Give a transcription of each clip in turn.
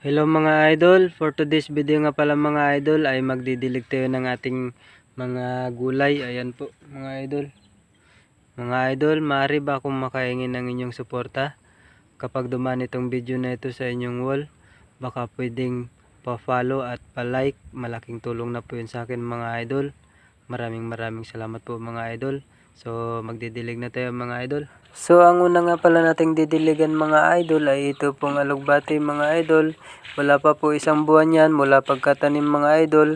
Hello mga idol, for today's video nga pala mga idol ay magdidilig tayo ng ating mga gulay. Ayan po mga idol. Mga idol, maaari ba akong makahingi ng inyong suporta? Kapag dumaan itong video na ito sa inyong wall, baka pwedeng pa-follow at pa-like. Malaking tulong na po yun sa akin mga idol. Maraming salamat po mga idol. So magdidilig na tayo mga idol. So ang una nga pala nating didiligan mga idol ay ito pong alugbati mga idol. Wala pa po isang buwan yan mula pagkatanim mga idol.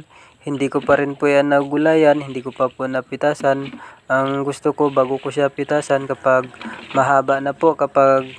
Hindi ko pa rin po yan nagulayan, hindi ko pa po napitasan. Ang gusto ko bago ko siya pitasan kapag mahaba na po, kapag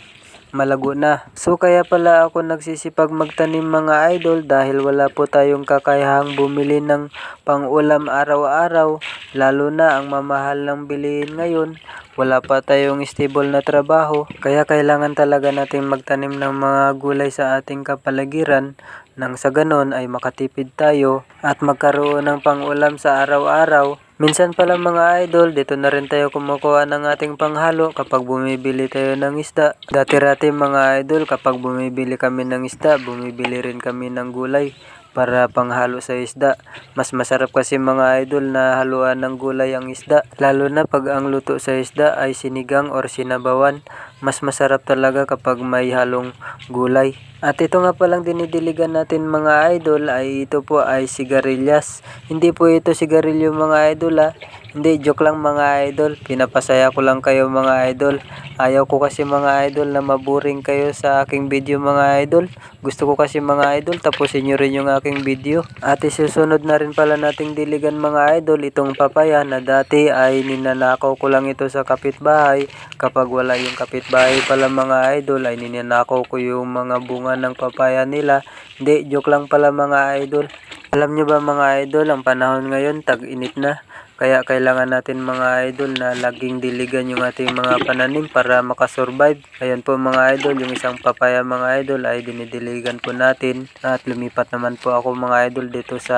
malago na. So kaya pala ako nagsisipag magtanim mga idol dahil wala po tayong kakayahang bumili ng pang-ulam araw-araw. Lalo na ang mamahal ng bilihin ngayon. Wala pa tayong stable na trabaho. Kaya kailangan talaga natin magtanim ng mga gulay sa ating kapaligiran nang sa ganon ay makatipid tayo at magkaroon ng pang-ulam sa araw-araw. Minsan pala mga idol, dito na rin tayo kumukuha ng ating panghalo kapag bumibili tayo ng isda. Dati-rati mga idol, kapag bumibili kami ng isda, bumibili rin kami ng gulay para panghalo sa isda. Mas masarap kasi mga idol na haluan ng gulay ang isda. Lalo na pag ang luto sa isda ay sinigang or sinabawan. Mas masarap talaga kapag may halong gulay. At ito nga palang dinidiligan natin mga idol ay ito po ay sigarilyas. Hindi po ito sigarilyo mga idol ha. Hindi, joke lang mga idol. Pinapasaya ko lang kayo mga idol. Ayaw ko kasi mga idol na maboring kayo sa aking video mga idol. Gusto ko kasi mga idol tapusin nyo rin yung aking video. At isusunod na rin pala nating diligan mga idol itong papaya na dati ay ninanakaw ko lang ito sa kapitbahay. Kapag wala yung kapitbahay pala mga idol ay ninanakaw ko yung mga bunga ng papaya nila. Hindi, joke lang pala mga idol. Alam nyo ba mga idol, ang panahon ngayon tag-init na. Kaya kailangan natin mga idol na laging diligan yung ating mga pananim para makasurvive. Ayan po mga idol, yung isang papaya mga idol ay dinidiligan po natin. At lumipat naman po ako mga idol dito sa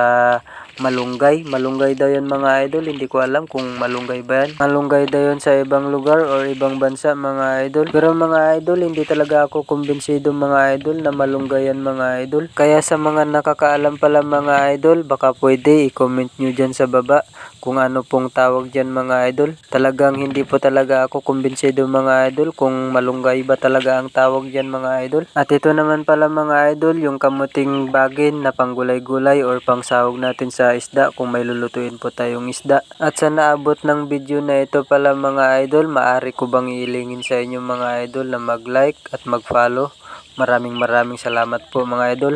malunggay. Malunggay daw yan mga idol, hindi ko alam kung malunggay ba yan. Malunggay daw yan sa ibang lugar or ibang bansa mga idol. Pero mga idol, hindi talaga ako kumbinsido mga idol na malunggay yan mga idol. Kaya sa mga nakakaalam pala mga idol, baka pwede i-comment nyo dyan sa baba kung ano pong tawag dyan mga idol. Talagang hindi po talaga ako kumbinsido mga idol kung malunggay ba talaga ang tawag dyan mga idol. At ito naman pala mga idol, yung kamuting bagin na panggulay-gulay or pangsahog natin sa isda kung may lulutuin po tayong isda. At sa naabot ng video na ito pala mga idol, maaari ko bang iilingin sa inyo mga idol na mag-like at mag-follow. Maraming salamat po mga idol.